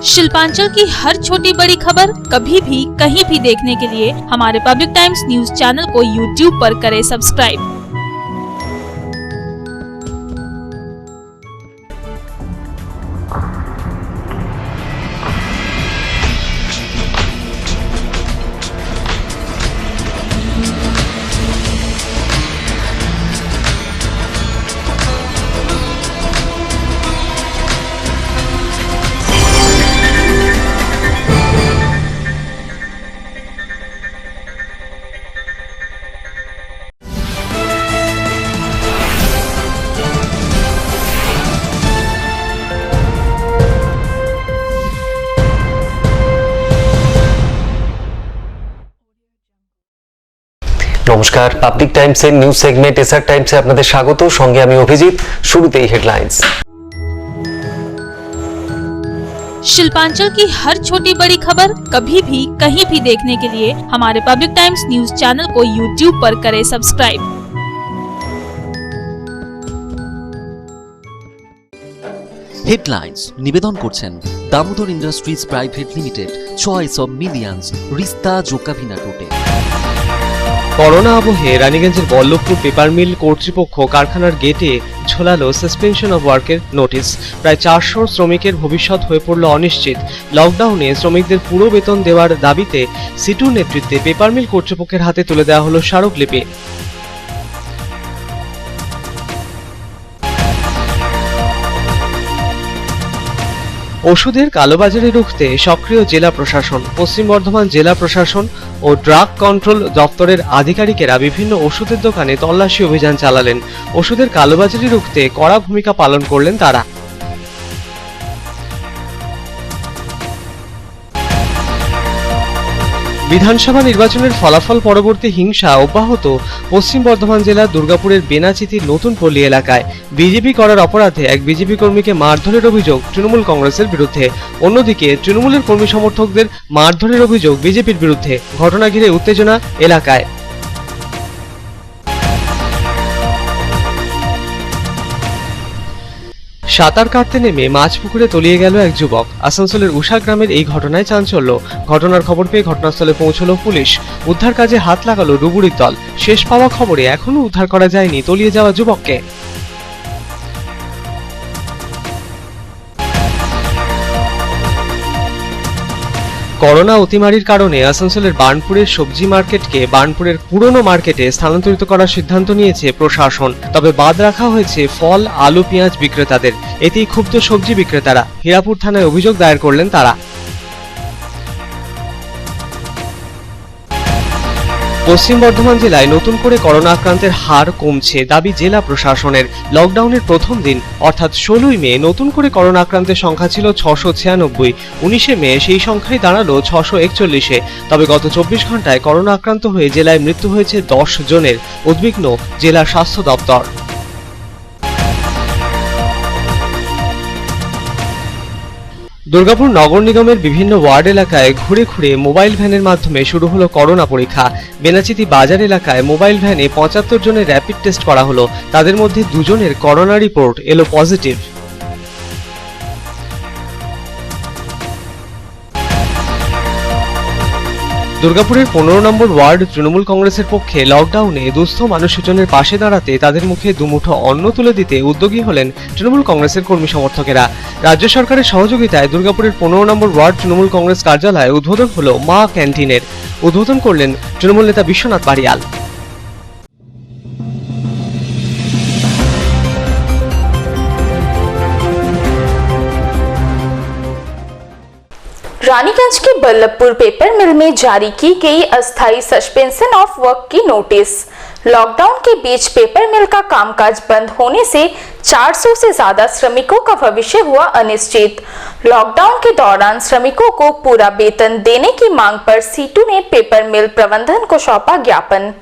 शिल्पांचल की हर छोटी बड़ी खबर कभी भी कहीं भी देखने के लिए हमारे पब्लिक टाइम्स न्यूज चैनल को यूट्यूब पर करें सब्सक्राइब। নমস্কার, পাবলিক টাইমসের নিউজ সেগমেন্ট এসআর টাইমসে আপনাদের স্বাগত। সঙ্গে আমি অভিজিৎ। শুরুতেই হেডলাইন্স। शिल्पांचल की हर छोटी बड़ी खबर कभी भी कहीं भी देखने के लिए हमारे पब्लिक टाइम्स न्यूज चैनल को यूट्यूब पर करें सब्सक्राइब। হেডলাইন্স নিবেদন করছেন Damodar Industries Private Limited, choice of millions, রিস্তা জোকাভিনা টোটে। করোনা আবহে রানীগঞ্জের বল্লভপুর পেপার মিল কর্তৃপক্ষ কারখানার গেটে ঝোলালো সাসপেনশন অব ওয়ার্কের নোটিশ। প্রায় 400 শ্রমিকের ভবিষ্যৎ হয়ে পড়ল অনিশ্চিত। লকডাউনে শ্রমিকদের পুরো বেতন দেওয়ার দাবিতে সিটুর নেতৃত্বে পেপার মিল কর্তৃপক্ষের হাতে তুলে দেওয়া হলো স্মারকলিপি। ওষুধের কালোবাজারি রুখতে সক্রিয় জেলা প্রশাসন। পশ্চিম বর্ধমান জেলা প্রশাসন ও ড্রাগ কন্ট্রোল দপ্তরের আধিকারিকেরা বিভিন্ন ওষুধের দোকানে তল্লাশি অভিযান চালালেন। ওষুধের কালোবাজারি রুখতে কড়া ভূমিকা পালন করলেন তারা। বিধানসভা নির্বাচনের ফলাফল পরবর্তী হিংসা অব্যাহত পশ্চিম বর্ধমান জেলার দুর্গাপুরের বেনাচিতির নতুন পল্লী এলাকায়। বিজেপি করার অপরাধে এক বিজেপি কর্মীকে মারধরের অভিযোগ তৃণমূল কংগ্রেসের বিরুদ্ধে। অন্যদিকে তৃণমূলের কর্মী সমর্থকদের মারধরের অভিযোগ বিজেপির বিরুদ্ধে। ঘটনা ঘিরে উত্তেজনা এলাকায়। সাঁতার কাটতে নেমে মাছ পুকুরে তলিয়ে গেল এক যুবক। আসানসোলের উষা গ্রামের এই ঘটনায় চাঞ্চল্য। ঘটনার খবর পেয়ে ঘটনাস্থলে পৌঁছলো পুলিশ। উদ্ধার কাজে হাত লাগালো ডুবুরির দল। শেষ পাওয়া খবরে এখনো উদ্ধার করা যায়নি তলিয়ে যাওয়া যুবককে। করোনা অতিমারির কারণে আসানসোলের বার্নপুরের সবজি মার্কেটকে বার্নপুরের পুরনো মার্কেটে স্থানান্তরিত করার সিদ্ধান্ত নিয়েছে প্রশাসন। তবে বাদ রাখা হয়েছে ফল, আলু, পেঁয়াজ বিক্রেতাদের। এতেই ক্ষুব্ধ সবজি বিক্রেতারা। হীরাপুর থানায় অভিযোগ দায়ের করলেন তারা। পশ্চিম বর্ধমান জেলায় নতুন করে করোনা আক্রান্তের হার কমছে, দাবি জেলা প্রশাসনের। লকডাউনের প্রথম দিন অর্থাৎ 16ই মে নতুন করে করোনা আক্রান্তের সংখ্যা ছিল 696। 19শে মে সেই সংখ্যাই দাঁড়ালো 641-এ। তবে গত 24 ঘন্টায় করোনা আক্রান্ত হয়ে জেলায় মৃত্যু হয়েছে 10 জনের। উদ্বিগ্ন জেলা স্বাস্থ্য দপ্তর। দুর্গাপুর নগর নিগমের বিভিন্ন ওয়ার্ড এলাকায় ঘুরে ঘুরে মোবাইল ভ্যানের মাধ্যমে শুরু হলো করোনা পরীক্ষা। বেনাচিতি বাজার এলাকায় মোবাইল ভ্যানে 75 জনের র্যাপিড টেস্ট করা হলো। তাদের মধ্যে 2 জনের করোনা রিপোর্ট এলো পজিটিভ। দুর্গাপুরের 15 নম্বর ওয়ার্ড তৃণমূল কংগ্রেসের পক্ষে লকডাউনে দুস্থ মানুষজনের পাশে দাঁড়াতে তাদের মুখে দুমুঠো অন্ন তুলে দিতে উদ্যোগী হলেন তৃণমূল কংগ্রেসের কর্মী সমর্থকেরা। রাজ্য সরকারের সহযোগিতায় দুর্গাপুরের 15 নম্বর ওয়ার্ড তৃণমূল কংগ্রেস কার্যালয়ে উদ্বোধন হলো মা ক্যান্টিনের। উদ্বোধন করলেন তৃণমূল নেতা বিশ্বনাথ পারিয়াল। रानीगंज के बल्लभपुर पेपर मिल में जारी की गई अस्थायी सस्पेंशन ऑफ वर्क की नोटिस। लॉकडाउन के बीच पेपर मिल का कामकाज बंद होने से 400 से ज्यादा श्रमिकों का भविष्य हुआ अनिश्चित। लॉकडाउन के दौरान श्रमिकों को पूरा वेतन देने की मांग पर सीटू ने पेपर मिल प्रबंधन को सौंपा ज्ञापन।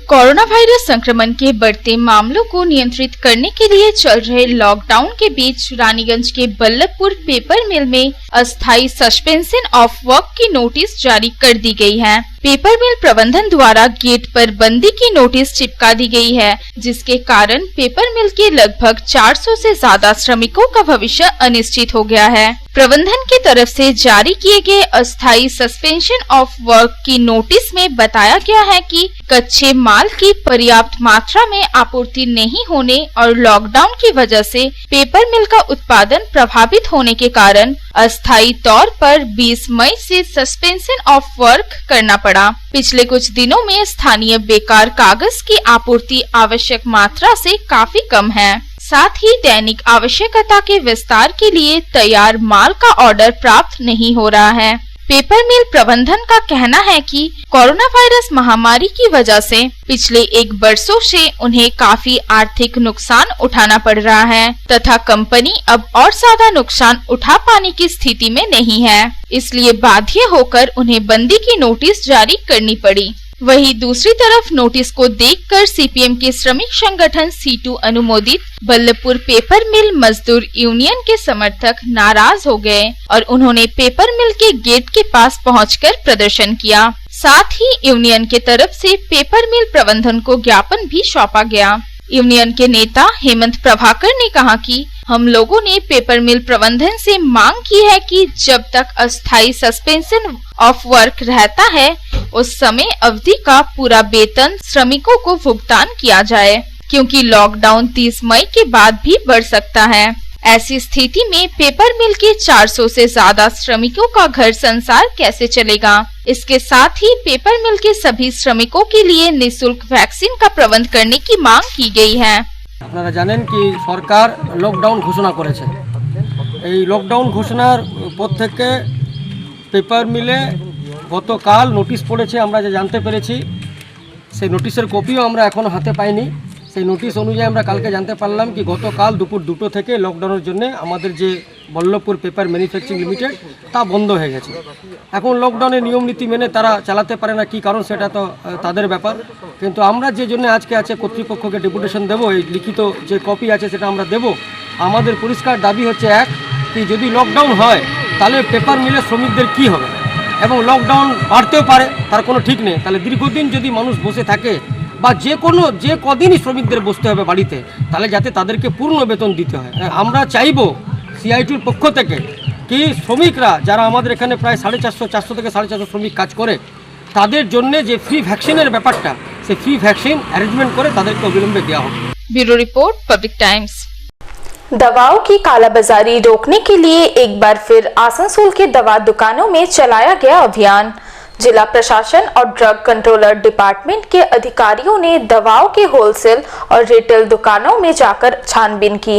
कोरोना वायरस संक्रमण के बढ़ते मामलों को नियंत्रित करने के लिए चल रहे लॉकडाउन के बीच रानीगंज के बल्लभपुर पेपर मिल में अस्थायी सस्पेंशन ऑफ वर्क की नोटिस जारी कर दी गई है। पेपर मिल प्रबंधन द्वारा गेट पर बंदी की नोटिस चिपका दी गई है, जिसके कारण पेपर मिल के लगभग 400 से ज्यादा श्रमिकों का भविष्य अनिश्चित हो गया है। प्रबंधन की तरफ से जारी किए गए अस्थायी सस्पेंशन ऑफ वर्क की नोटिस में बताया गया है कि कच्चे माल की पर्याप्त मात्रा में आपूर्ति नहीं होने और लॉकडाउन की वजह से पेपर मिल का उत्पादन प्रभावित होने के कारण अस्थायी तौर पर 20 मई से सस्पेंशन ऑफ वर्क करना पड़ा। पिछले कुछ दिनों में स्थानीय बेकार कागज की आपूर्ति आवश्यक मात्रा से काफी कम है। साथ ही दैनिक आवश्यकता के विस्तार के लिए तैयार माल का ऑर्डर प्राप्त नहीं हो रहा है। पेपर मिल प्रबंधन का कहना है कि कोरोना वायरस महामारी की वजह से पिछले 1 वर्षों से उन्हें काफी आर्थिक नुकसान उठाना पड़ रहा है तथा कंपनी अब और ज्यादा नुकसान उठा पाने की स्थिति में नहीं है, इसलिए बाध्य होकर उन्हें बंदी की नोटिस जारी करनी पड़ी। वहीं दूसरी तरफ नोटिस को देखकर सीपीएम के श्रमिक संगठन C2 अनुमोदित बल्लभपुर पेपर मिल मजदूर यूनियन के समर्थक नाराज हो गए और उन्होंने पेपर मिल के गेट के पास पहुंचकर प्रदर्शन किया। साथ ही यूनियन के तरफ से पेपर मिल प्रबंधन को ज्ञापन भी सौंपा गया। यूनियन के नेता हेमंत प्रभाकर ने कहा कि हम लोगों ने पेपर मिल प्रबंधन से मांग की है कि जब तक अस्थायी सस्पेंशन ऑफ वर्क रहता है उस समय अवधि का पूरा वेतन श्रमिकों को भुगतान किया जाए, क्योंकि लॉकडाउन 30 मई के बाद भी बढ़ सकता है। ऐसी स्थिति में पेपर मिल के 400 से ज्यादा श्रमिकों का घर संसार कैसे चलेगा। इसके साथ ही पेपर मिल के सभी श्रमिकों के लिए निःशुल्क वैक्सीन का प्रबंध करने की मांग की गई है। আপনারা জানেন কি সরকার লকডাউন ঘোষণা করেছে। এই লকডাউন ঘোষণার পর থেকে পেপার মিলে গতকাল নোটিশ পড়েছে, আমরা যে জানতে পেরেছি সেই নোটিশের কপিও আমরা এখনো হাতে পাইনি। সেই নোটিশ অনুযায়ী আমরা কালকে জানতে পারলাম কি গতকাল দুপুর 2টো থেকে লকডাউনের জন্য আমাদের যে বল্লভপুর পেপার ম্যানুফ্যাকচারিং লিমিটেড তা বন্ধ হয়ে গেছে। এখন লকডাউনের নিয়ম নীতি মেনে তারা চালাতে পারে না, কি কারণ সেটা তো তাদের ব্যাপার। কিন্তু আমরা যে জন্য আজকে আছে কর্তৃপক্ষকে ডেপুটেশন দেবো, এই লিখিত যে কপি আছে সেটা আমরা দেব। আমাদের পরিষ্কার দাবি হচ্ছে এক, কি যদি লকডাউন হয় তাহলে পেপার মিলের শ্রমিকদের কি হবে, এবং লকডাউন বাড়তেও পারে তার কোনো ঠিক নেই। তাহলে দীর্ঘদিন যদি মানুষ বসে থাকে বা যে কদিনই শ্রমিকদের বসতে হবে বাড়িতে, তাহলে যাতে তাদেরকে পূর্ণ বেতন দিতে হয়। আমরা চাইবো সিআইটির পক্ষ থেকে কি শ্রমিকরা যারা আমাদের এখানে প্রায় 450 থেকে 450 শ্রমিক কাজ করে তাদের জন্য যে ফ্রি ভ্যাকসিনের ব্যাপারটা, সেই ফ্রি ভ্যাকসিন অ্যারেঞ্জমেন্ট করে তাদেরকে অবিলম্বে দেওয়া হবে। Bureau report, public times. दवाओं की कालाबाजारी रोकने के लिए एक बार फिर आसनसोल के दवा दुकानों में चलाया गया अभियान। जिला प्रशासन और ड्रग कंट्रोलर डिपार्टमेंट के अधिकारियों ने दवाओं के होलसेल और रिटेल दुकानों में जाकर छानबीन की।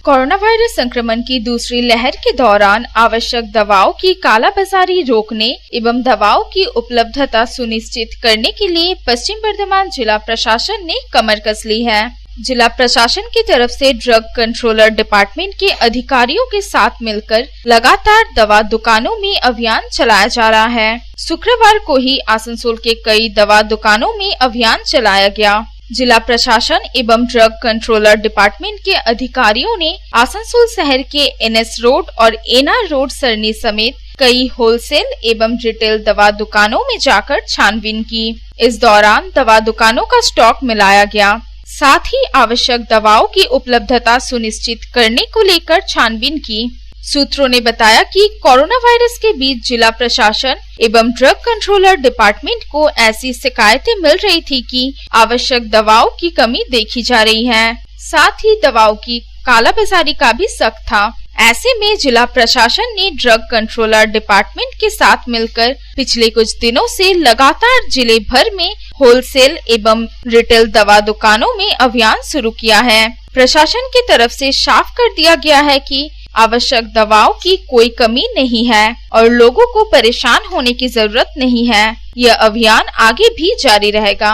कोरोना वायरस संक्रमण की दूसरी लहर के दौरान आवश्यक दवाओं की कालाबाजारी रोकने एवं दवाओं की उपलब्धता सुनिश्चित करने के लिए पश्चिम बर्धमान जिला प्रशासन ने कमर कस ली है। जिला प्रशासन की तरफ से ड्रग कंट्रोलर डिपार्टमेंट के अधिकारियों के साथ मिलकर लगातार दवा दुकानों में अभियान चलाया जा रहा है। शुक्रवार को ही आसनसोल के कई दवा दुकानों में अभियान चलाया गया। जिला प्रशासन एवं ड्रग कंट्रोलर डिपार्टमेंट के अधिकारियों ने आसनसोल शहर के NS रोड और एनआर रोड सरनी समेत कई होलसेल एवं रिटेल दवा दुकानों में जाकर छानबीन की। इस दौरान दवा दुकानों का स्टॉक मिलाया गया, साथ ही आवश्यक दवाओं की उपलब्धता सुनिश्चित करने को लेकर छानबीन की। सूत्रों ने बताया कि कोरोना वायरस के बीच जिला प्रशासन एवं ड्रग कंट्रोलर डिपार्टमेंट को ऐसी शिकायतें मिल रही थी कि आवश्यक दवाओं की कमी देखी जा रही है, साथ ही दवाओं की कालाबाजारी का भी शक था। ऐसे में जिला प्रशासन ने ड्रग कंट्रोलर डिपार्टमेंट के साथ मिलकर पिछले कुछ दिनों से लगातार जिले भर में होलसेल एवं रिटेल दवा दुकानों में अभियान शुरू किया है। प्रशासन की तरफ से साफ कर दिया गया है कि आवश्यक दवाओं की कोई कमी नहीं है और लोगों को परेशान होने की जरूरत नहीं है। यह अभियान आगे भी जारी रहेगा।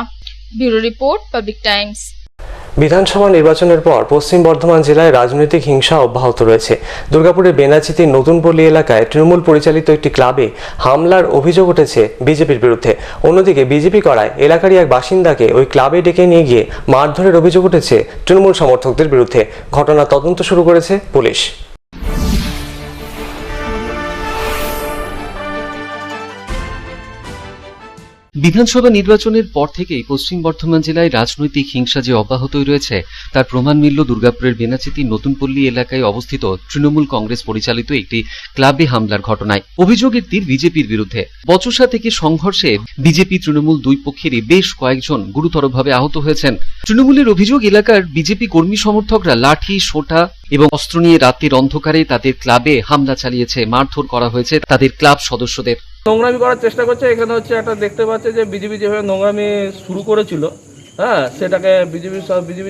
Bureau report, public times. বিধানসভা নির্বাচনের পর পশ্চিম বর্ধমান জেলায় রাজনৈতিক হিংসা অব্যাহত রয়েছে। দুর্গাপুরের বেনাচিতির নতুনপল্লী এলাকায় তৃণমূল পরিচালিত একটি ক্লাবে হামলার অভিযোগ উঠেছে বিজেপির বিরুদ্ধে। অন্যদিকে বিজেপি করায় এলাকারই এক বাসিন্দাকে ওই ক্লাবে ডেকে নিয়ে গিয়ে মারধরের অভিযোগ উঠেছে তৃণমূল সমর্থকদের বিরুদ্ধে। ঘটনার তদন্ত শুরু করেছে পুলিশ। বিধানসভা নির্বাচনের পর থেকেই পশ্চিম বর্ধমান জেলায় রাজনৈতিক হিংসা যে অব্যাহতই রয়েছে তার প্রমাণ মিলল দুর্গাপুরের বেনাচিতি নতুনপল্লী এলাকায় অবস্থিত তৃণমূল কংগ্রেস পরিচালিত একটি ক্লাবে হামলার ঘটনায়। অভিযোগের তীর বিজেপির বিরুদ্ধে। বচসা থেকে সংঘর্ষে বিজেপি তৃণমূল দুই পক্ষেরই বেশ কয়েকজন গুরুতরভাবে আহত হয়েছেন। তৃণমূলের অভিযোগ, এলাকার বিজেপি কর্মী সমর্থকরা লাঠি, সোঁটা এবং অস্ত্র নিয়ে রাতের অন্ধকারে তাদের ক্লাবে হামলা চালিয়েছে, মারধর করা হয়েছে তাদের ক্লাব সদস্যদের। নোংরামি করার চেষ্টা করছে। এখানে হচ্ছে একটা দেখতে পাচ্ছে যে বিজেপি যেভাবে নোংরামি শুরু করেছিল, হ্যাঁ, সেটাকে বিজেপি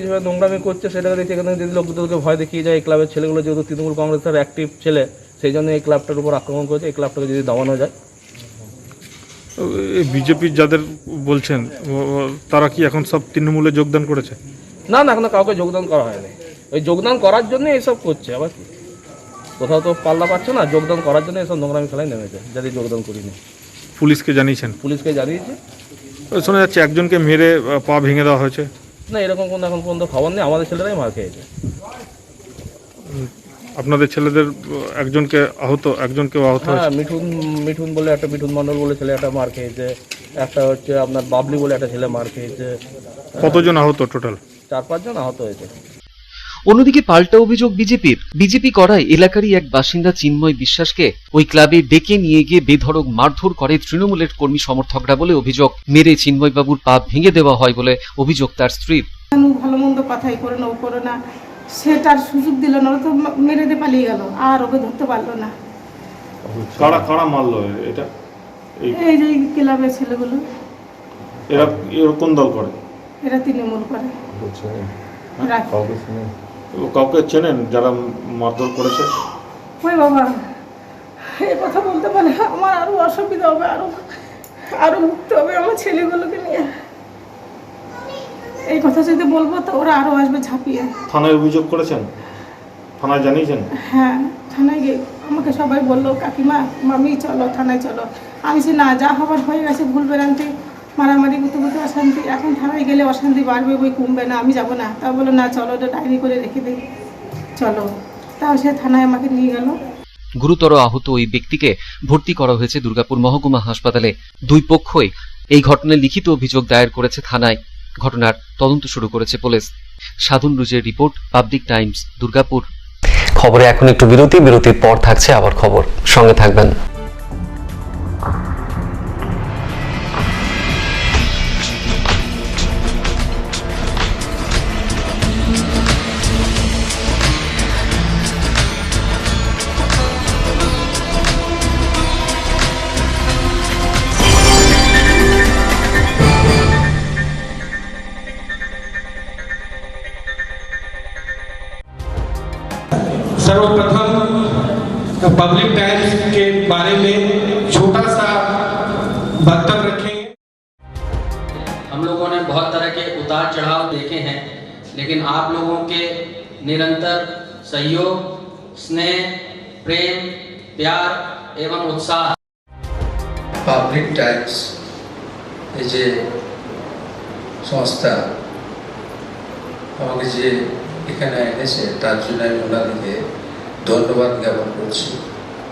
যেভাবে নোংরামি করছে সেটাকে দেখে এখানে যদি লোকদেরকে ভয় দেখিয়ে যায়। এই ক্লাবের ছেলেগুলো যেহেতু তৃণমূল কংগ্রেসের অ্যাক্টিভ ছেলে, সেই জন্য এই ক্লাবটার উপর আক্রমণ করেছে। এই ক্লাবটাকে যদি দমানো যায়। বিজেপি যাদের বলছেন তারা কি এখন সব তৃণমূলে যোগদান করেছে? না, এখনো কাউকে যোগদান করা হয়নি। ওই যোগদান করার জন্য এইসব করছে। আবার কি, কোথাও তো পাল্লা পাচ্ছে না, যোগদান করার জন্য এসব নোংরামি খেলায় নেমেছে, যাতে যোগদান করিনি। পুলিশকে জানিয়েছেন? পুলিশকে জানিয়েছে। শোনা যাচ্ছে একজনকে মেরে পা ভেঙে দেওয়া হয়েছে। না, এরকম কোনো এখন পর্যন্ত খবর নেই। আমাদের ছেলেরাই মার খেয়েছে। আপনাদের ছেলেদের একজনকে আহত হ্যাঁ, হয়েছে। মিঠুন বলে একটা, মিঠুন মণ্ডল বলে ছেলে একটা মার খেয়েছে। একটা হচ্ছে আপনার বাবলি বলে একটা ছেলে মার খেয়েছে। কতজন আহত টোটাল? 4-5 জন আহত হয়েছে। অন্যদিকে পাল্টা অভিযোগ বিজেপি করায় এলাকারই এক বাসিন্দা চিন্ময় বিশ্বাসকে ওই ক্লাবে ডেকে নিয়ে গিয়ে বেধড়ক মারধর করে তৃণমূলের কর্মী সমর্থকরা বলে অভিযোগ। মেরে চিন্ময় বাবুর পা ভেঙে দেওয়া হয় বলে অভিযোগ তার স্ত্রীর। ভালো মন্দ কথাই করে না, ও করে না, সে তার সুযোগ দিল না, ও তো মেরে দিয়ে পালিয়ে গেল, আর ওকে ধরতে পারলো না। কারা মারলো এটা? এই যে ক্লাবের ছেলেগুলো। এরা কোন দল করে? এরা তৃণমূল করে। কাউকে চেনেন যারা মারধর করেছে? ওই বাবা, এই কথা বলতে পারে, আমার আরো অসুবিধা হবে, আরো ভুগতে হবে আমার ছেলেগুলোকে নিয়ে। এই কথা যদি বলবো তো ওরা আরো আসবে ঝাঁপিয়ে। থানায় অভিযোগ করেছেন? থানায় জানিয়েছেন? হ্যাঁ, থানায় গিয়ে আমাকে সবাই বললো, কাকিমা, মামি চলো থানায় চলো। আমি সে না, যা হবার হয়ে গেছে, ভুল বেরান্তি, মারামারি করতে অশান্তি, এখন থানায় গেলে অশান্তি বাড়বে, বই কমবে না, আমি যাবো না। তা বলো না, চলো, ওটা ডায়েরি করে রেখে দিই, চলো। তাও সে থানায় আমাকে নিয়ে গেল। গুরুতর আহত ওই ব্যক্তিকে ভর্তি করা হয়েছে দুর্গাপুর মহকুমা হাসপাতালে। দুই পক্ষই এই ঘটনায় লিখিত অভিযোগ দায়ের করেছে থানায়। ঘটনার তদন্ত শুরু করেছে পুলিশ। সাধন রুজের রিপোর্ট, পাবলিক টাইমস, দুর্গাপুর। খবরে এখন একটু বিরতির পর থাকছে আবার খবর, সঙ্গে থাকবেন। सर्वप्रथम पब्लिक टाइम्स के बारे में छोटा सा वक्तव्य रखेंगे। हम लोगों ने बहुत तरह के उतार चढ़ाव देखे हैं, लेकिन आप लोगों के निरंतर सहयोग, स्नेह, प्रेम, प्यार एवं उत्साह। पब्लिक टाइम्स যে সংস্থা আমাকে যে এখানে এনেছে তার জন্য আমি ওনাদেরকে ধন্যবাদ জ্ঞাপন করছি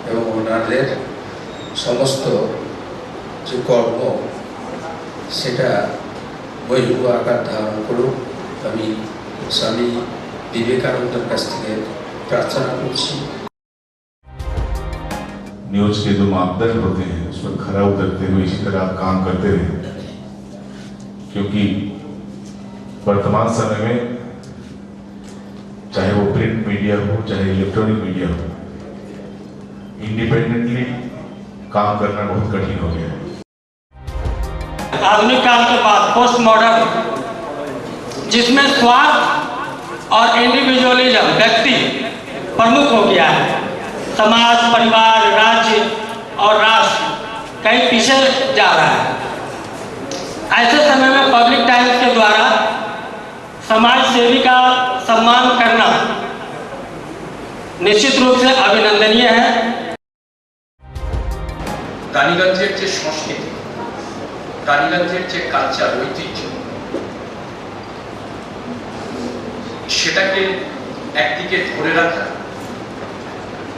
এবং ওনাদের সমস্ত যে কর্ম সেটা বৈভব আকার ধারণ করুক আমি স্বামী বিবেকানন্দের কাছ থেকে প্রার্থনা করছি। न्यूज के जो मापदंड होते हैं उस पर खरा उतरते हुए इसी तरह आप काम करते रहे, क्योंकि वर्तमान समय में चाहे वो प्रिंट मीडिया हो चाहे इलेक्ट्रॉनिक मीडिया हो, इंडिपेंडेंटली काम करना बहुत कठिन हो गया है। आधुनिक काल के बाद पोस्ट मॉडर्न, जिसमें स्वार्थ और इंडिविजुअलिज्म व्यक्ति प्रमुख हो गया है, समाज, परिवार, राज्य और राष्ट्र कहीं पीछे जा रहा है। ऐसे समय में पब्लिक टाइम्स के द्वारा समाज सेवी का सम्मान करना निश्चित रूप से अभिनंदनीय है। টালিগঞ্জের যে সংস্কৃতি, টালিগঞ্জের যে কালচার, ঐতিহ্য, সেটাকে একদিকে ধরে রাখা,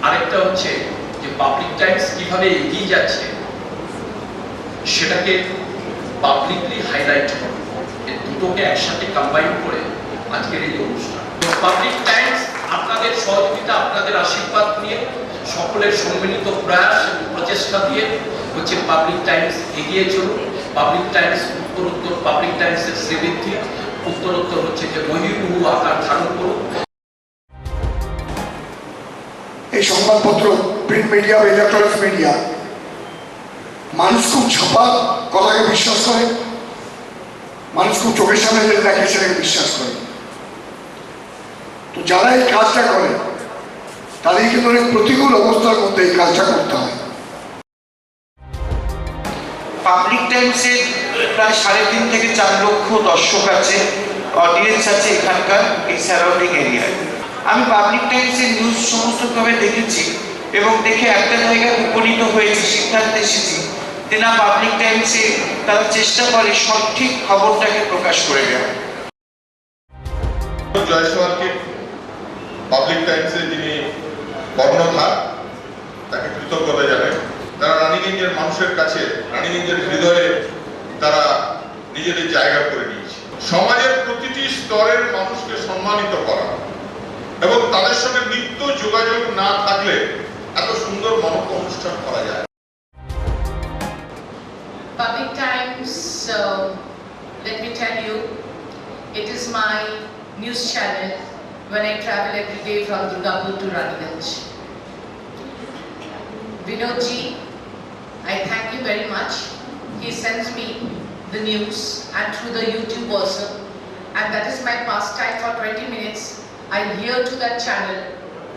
আরেকটা হচ্ছে যে পাবলিক টাইমস কিভাবে এগিয়ে যাচ্ছে সেটাকে পাবলিকলি হাইলাইট করে, এই দুটোকে একসাথে কম্বাইন করে আজকের এই অনুষ্ঠান। পাবলিক টাইমস আপনাদের সহযোগিতা, আপনাদের আশীর্বাদ নিয়ে, সকলের সম্মিলিত প্রয়াস এবং প্রচেষ্টা দিয়ে হচ্ছে পাবলিক টাইমস এগিয়ে চলুন। পাবলিক টাইমস উত্তরোত্তর, পাবলিক টাইমসের শ্রীবৃদ্ধি উত্তরোত্তর হচ্ছে যে মহিরুহু আকার ধারণ করুন। এই সংবাদপত্র, প্রিন্ট মিডিয়া বা ইলেকট্রনিক্স মিডিয়া, মানুষ খুব ছাপা কথাকে বিশ্বাস করে, মানুষ খুব চোখের সামনে যেটা দেখে সেটাকে বিশ্বাস করে। তো যারা এই কাজটা করে তাদের কিন্তু অনেক প্রতিকূল অবস্থার মধ্যে এই কাজটা করতে হয়। পাবলিক টাইমসের প্রায় 3.5 থেকে 4 লক্ষ দর্শক আছে, অডিয়েন্স আছে এখানকার এই সারাউন্ডিং এরিয়ায়। আমি পাবলিক টাইমসের নিউজ সমস্তভাবে দেখেছি এবং দেখে একটা জায়গায় উপনীত হয়েছি, সিদ্ধান্তে এসেছি যে না, পাবলিক টাইমসে তারা চেষ্টা করে সঠিক খবরটাকে প্রকাশ করে দেওয়া। জয়সওয়ালকে পাবলিক টাইমসে যিনি কর্ণধার, তাকে কৃতজ্ঞতা জানাই। তারা রানীগঞ্জের মানুষের কাছে, রানীগঞ্জের হৃদয়ে তারা নিজেদের জায়গা করে নিয়েছে। সমাজের প্রতিটি স্তরের মানুষকে সম্মানিত করা এবং তাদের সঙ্গে নিত্য যোগাযোগ না থাকলে এত সুন্দর মানব অনুষ্ঠান করা যায়। Public Times, let me tell you, it is my news channel when I travel every day from Durgapur to Raniganj. Vinodji, I thank you very much. He sends me the news and through the YouTube also, and that is my pastime for 20 minutes. I hear to that channel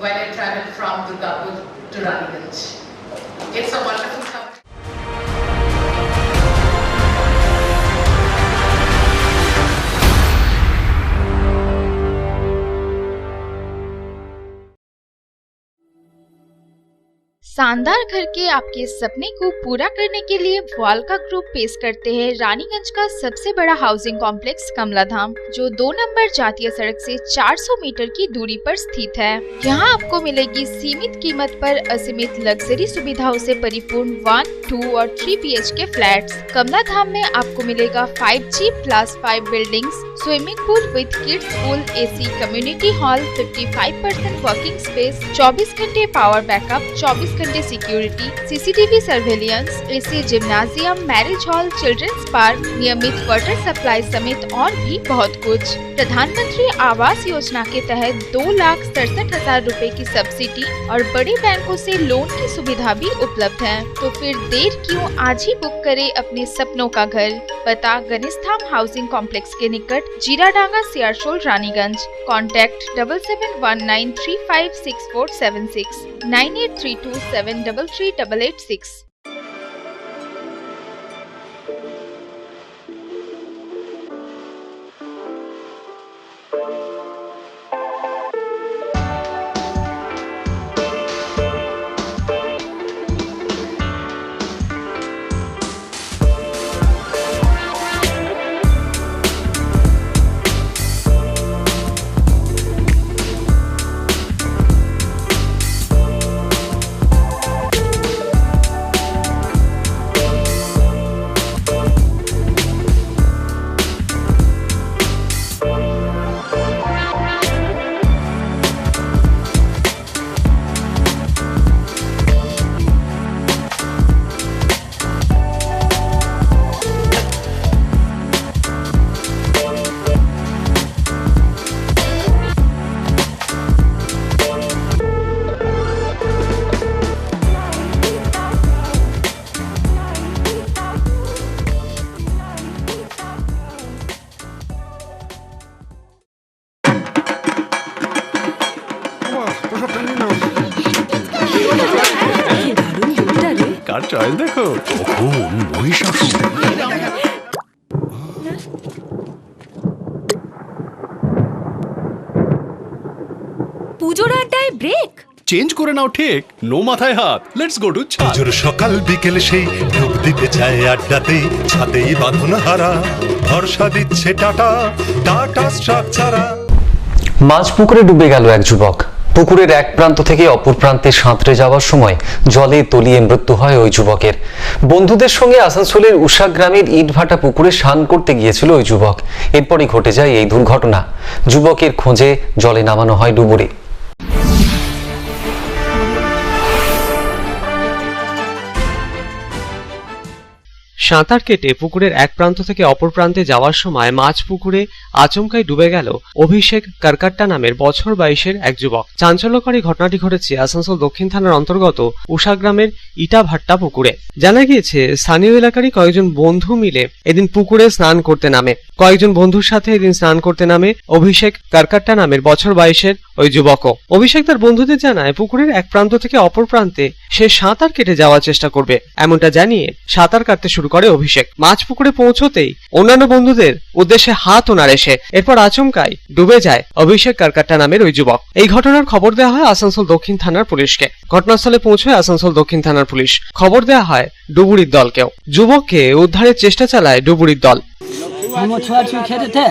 when I travel from Durgapur to Raniganj. It's a wonderful company. शानदार घर के आपके सपने को पूरा करने के लिए वालका ग्रुप पेश करते हैं रानीगंज का सबसे बड़ा हाउसिंग कॉम्प्लेक्स कमलाधाम, जो 2 नंबर जातीय सड़क से 400 मीटर की दूरी पर स्थित है। यहाँ आपको मिलेगी सीमित कीमत पर असीमित लग्जरी सुविधाओं से परिपूर्ण 1, 2 और 3 BHK फ्लैट्स। कमलाधाम में आपको मिलेगा 5G+5 buildings, swimming pool with kids pool, AC community hall, 55% working space, 24 घंटे पावर बैकअप, 24 घंटे security, CCTV surveillance, AC gymnasium, marriage hall, children's park, नियमित वाटर सप्लाई समेत और भी बहुत कुछ। प्रधानमंत्री आवास योजना के तहत 2,67,000 रुपए की सब्सिडी और बड़े बैंकों से लोन की सुविधा भी उपलब्ध है। तो फिर देर क्यों, आज ही बुक करें अपने सपनों का घर। पता गणेशधाम हाउसिंग कॉम्प्लेक्स के निकट, जीराडांगा, सियारशोल, रानीगंज। कॉन्टैक्ट 7719356476, 9832733886। কার চয়েস দেখো, কখন মহিষাসুর। পুজোর আড্ডায় ব্রেক চেঞ্জ করে নাও ঠিক, নো মাথায় হাত। লেটস গো টু ছাদ। পুজোর সকাল বিকেল সেই ডুব দিতে যায় আড্ডাতে, ছাদেই বাঁধন হারা ভরসা দিচ্ছে টাটা, টাটা স্ট্রাকচারা। মাঝ পুকুরে ডুবে গেল এক যুবক। পুকুরের এক প্রান্ত থেকে অপর প্রান্তে সাঁতরে যাওয়ার সময় জলে তলিয়ে মৃত্যু হয় ওই যুবকের। বন্ধুদের সঙ্গে আসানসোলের উষা গ্রামের ইটভাটা পুকুরে স্নান করতে গিয়েছিল ওই যুবক। এরপরই ঘটে যায় এই দুর্ঘটনা। যুবকের খোঁজে জলে নামানো হয় ডুবুরি। সাঁতার কেটে পুকুরের এক প্রান্ত থেকে অপর প্রান্তে যাওয়ার সময় মাছ পুকুরে আচমকাই ডুবে গেল অভিষেক কারকাট্টা নামের বছর 22-এর এক যুবক। চাঞ্চল্যকর এই ঘটনাটি ঘটেছে আসানসোল দক্ষিণ থানার অন্তর্গত উষা গ্রামের ইটাভাট্টা পুকুরে। জানা গিয়েছে স্থানীয় এলাকারই কয়েকজন বন্ধু মিলে এদিন পুকুরে স্নান করতে নামে। কয়েকজন বন্ধুর সাথে এদিন স্নান করতে নামে অভিষেক কারকাট্টা নামের বছর 22-এর ওই যুবকও। অভিষেক তার বন্ধুদের জানায় পুকুরের এক প্রান্ত থেকে অপর প্রান্তে সে সাঁতার কেটে যাওয়ার চেষ্টা করবে, এমনটা জানিয়ে সাঁতার কাটতে শুরু করে অভিষেক। মাছ পুকুরে পৌঁছতেই অন্যান্য বন্ধুদের উদ্দেশ্যে হাত ওনার এসে এরপর আচমকাই ডুবে যায় অভিষেক কারকাট্টা নামের ওই যুবক। এই ঘটনার খবর দেওয়া হয় আসানসোল দক্ষিণ থানার পুলিশকে। ঘটনাস্থলে পৌঁছয় আসানসোল দক্ষিণ থানার পুলিশ। খবর দেওয়া হয় ডুবুরির দলকেও। যুবককে উদ্ধারের চেষ্টা চালায় ডুবুরির দল। हम छुआ छुई खेलते थे,